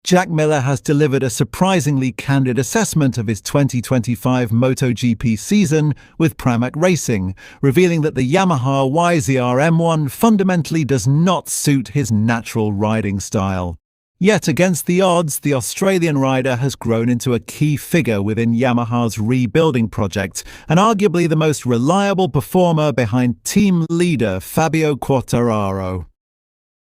Jack Miller has delivered a surprisingly candid assessment of his 2025 MotoGP season with Pramac Racing, revealing that the Yamaha YZR-M1 fundamentally does not suit his natural riding style. Yet against the odds, the Australian rider has grown into a key figure within Yamaha's rebuilding project, and arguably the most reliable performer behind team leader Fabio Quartararo.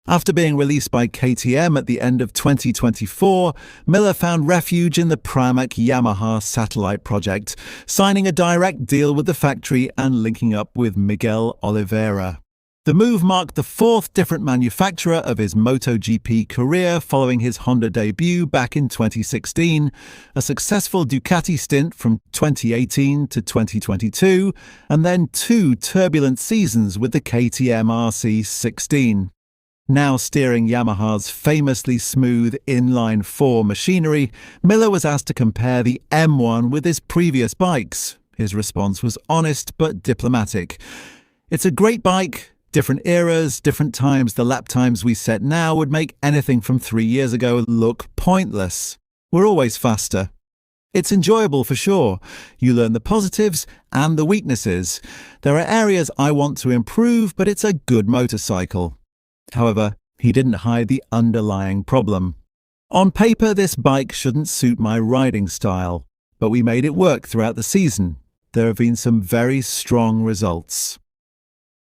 After being released by KTM at the end of 2024, Miller found refuge in the Pramac Yamaha satellite project, signing a direct deal with the factory and linking up with Miguel Oliveira. The move marked the fourth different manufacturer of his MotoGP career following his Honda debut back in 2016, a successful Ducati stint from 2018 to 2022, and then two turbulent seasons with the KTM RC16. Now steering Yamaha's famously smooth inline-4 machinery, Miller was asked to compare the M1 with his previous bikes. His response was honest but diplomatic. "It's a great bike. Different eras, different times. The lap times we set now would make anything from 3 years ago look pointless. We're always faster. It's enjoyable for sure. You learn the positives and the weaknesses. There are areas I want to improve, but it's a good motorcycle." However, he didn't hide the underlying problem. "On paper, this bike shouldn't suit my riding style, but we made it work throughout the season. There have been some very strong results."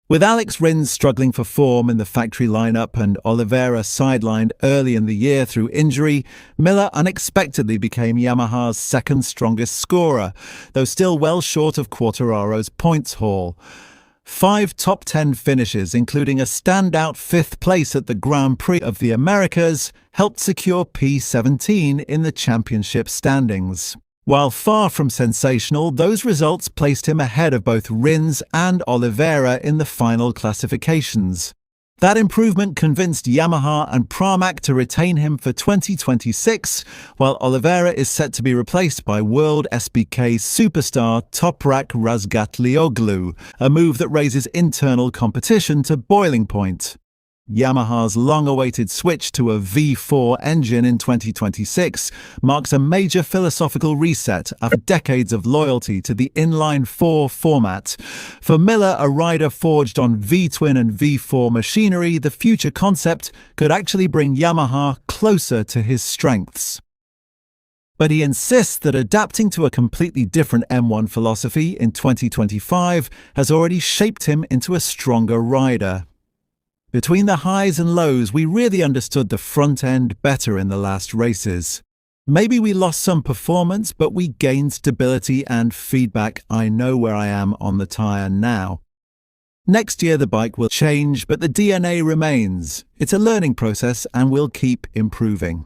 With Alex Rins struggling for form in the factory lineup and Oliveira sidelined early in the year through injury, Miller unexpectedly became Yamaha's second strongest scorer, though still well short of Quartararo's points haul. 5 top 10 finishes, including a standout 5th place at the Grand Prix of the Americas, helped secure P17 in the championship standings. While far from sensational, those results placed him ahead of both Rins and Oliveira in the final classifications. That improvement convinced Yamaha and Pramac to retain him for 2026, while Oliveira is set to be replaced by World SBK superstar Toprak Razgatlioglu, a move that raises internal competition to boiling point. Yamaha's long-awaited switch to a V4 engine in 2026 marks a major philosophical reset after decades of loyalty to the inline-4 format. For Miller, a rider forged on V-twin and V4 machinery, the future concept could actually bring Yamaha closer to his strengths. But he insists that adapting to a completely different M1 philosophy in 2025 has already shaped him into a stronger rider. "Between the highs and lows, we really understood the front end better in the last races. Maybe we lost some performance, but we gained stability and feedback. I know where I am on the tyre now. Next year the bike will change, but the DNA remains. It's a learning process and we'll keep improving."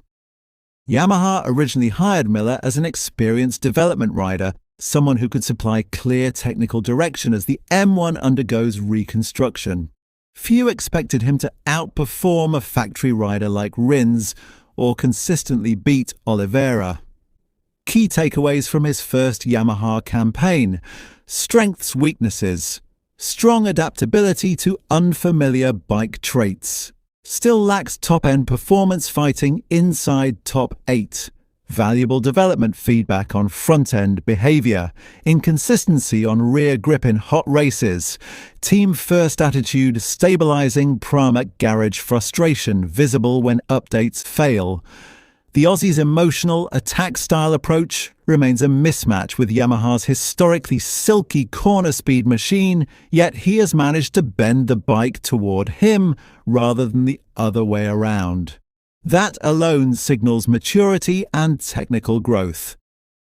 Yamaha originally hired Miller as an experienced development rider, someone who could supply clear technical direction as the M1 undergoes reconstruction. Few expected him to outperform a factory rider like Rins or consistently beat Oliveira. Key takeaways from his first Yamaha campaign: strengths, weaknesses, strong adaptability to unfamiliar bike traits, still lacks top-end performance fighting inside top 8, valuable development feedback on front-end behavior, inconsistency on rear grip in hot races, team-first attitude stabilizing Pramac garage frustration visible when updates fail. The Aussie's emotional attack-style approach remains a mismatch with Yamaha's historically silky corner-speed machine, yet he has managed to bend the bike toward him rather than the other way around. That alone signals maturity and technical growth.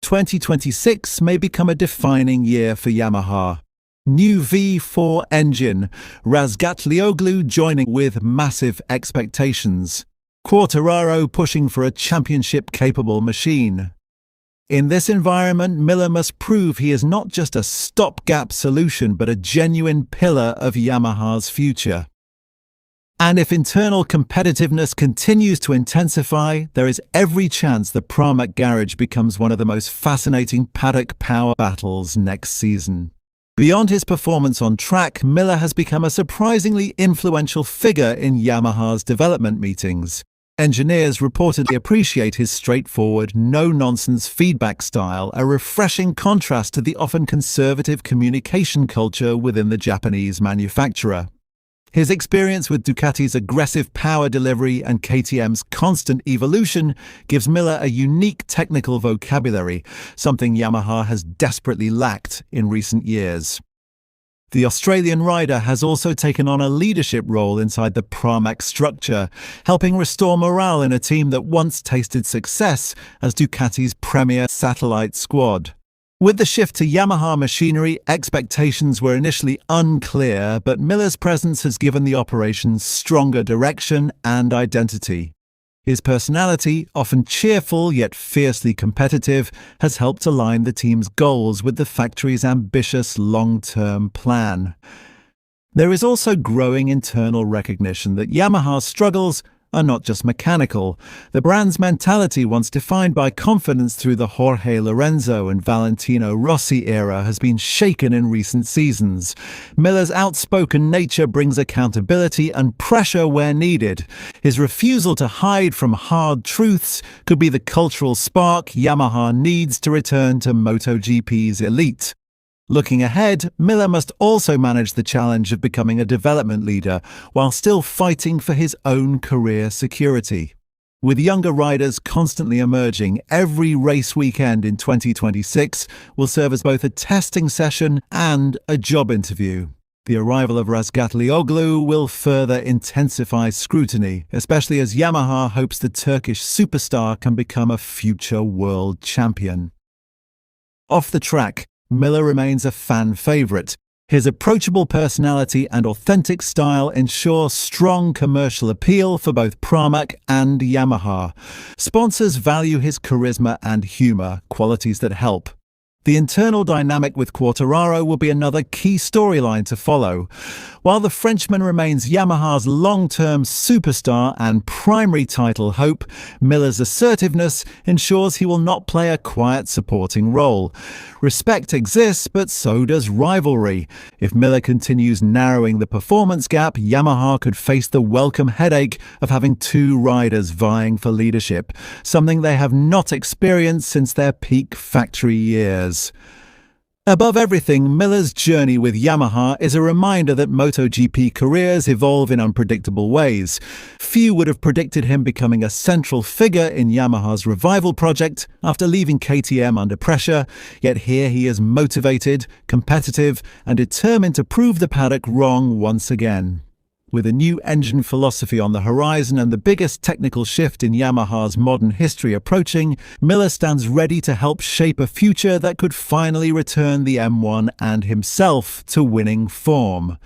2026 may become a defining year for Yamaha. New V4 engine, Razgatlioglu joining with massive expectations. Quartararo pushing for a championship-capable machine. In this environment, Miller must prove he is not just a stopgap solution but a genuine pillar of Yamaha's future. And if internal competitiveness continues to intensify, there is every chance the Pramac garage becomes one of the most fascinating paddock power battles next season. Beyond his performance on track, Miller has become a surprisingly influential figure in Yamaha's development meetings. Engineers reportedly appreciate his straightforward, no-nonsense feedback style, a refreshing contrast to the often conservative communication culture within the Japanese manufacturer. His experience with Ducati's aggressive power delivery and KTM's constant evolution gives Miller a unique technical vocabulary, something Yamaha has desperately lacked in recent years. The Australian rider has also taken on a leadership role inside the Pramac structure, helping restore morale in a team that once tasted success as Ducati's premier satellite squad. With the shift to Yamaha machinery, expectations were initially unclear, but Miller's presence has given the operation stronger direction and identity. His personality, often cheerful yet fiercely competitive, has helped align the team's goals with the factory's ambitious long-term plan. There is also growing internal recognition that Yamaha's struggles are not just mechanical. The brand's mentality, once defined by confidence through the Jorge Lorenzo and Valentino Rossi era, has been shaken in recent seasons. Miller's outspoken nature brings accountability and pressure where needed. His refusal to hide from hard truths could be the cultural spark Yamaha needs to return to MotoGP's elite. Looking ahead, Miller must also manage the challenge of becoming a development leader while still fighting for his own career security. With younger riders constantly emerging, every race weekend in 2026 will serve as both a testing session and a job interview. The arrival of Razgatlioglu will further intensify scrutiny, especially as Yamaha hopes the Turkish superstar can become a future world champion. Off the track, Miller remains a fan favorite. His approachable personality and authentic style ensure strong commercial appeal for both Pramac and Yamaha. Sponsors value his charisma and humor, qualities that help. The internal dynamic with Quartararo will be another key storyline to follow. While the Frenchman remains Yamaha's long-term superstar and primary title hope, Miller's assertiveness ensures he will not play a quiet supporting role. Respect exists, but so does rivalry. If Miller continues narrowing the performance gap, Yamaha could face the welcome headache of having two riders vying for leadership, something they have not experienced since their peak factory years. Above everything, Miller's journey with Yamaha is a reminder that MotoGP careers evolve in unpredictable ways. Few would have predicted him becoming a central figure in Yamaha's revival project after leaving KTM under pressure, yet here he is motivated, competitive, and determined to prove the paddock wrong once again. With a new engine philosophy on the horizon and the biggest technical shift in Yamaha's modern history approaching, Miller stands ready to help shape a future that could finally return the M1 and himself to winning form.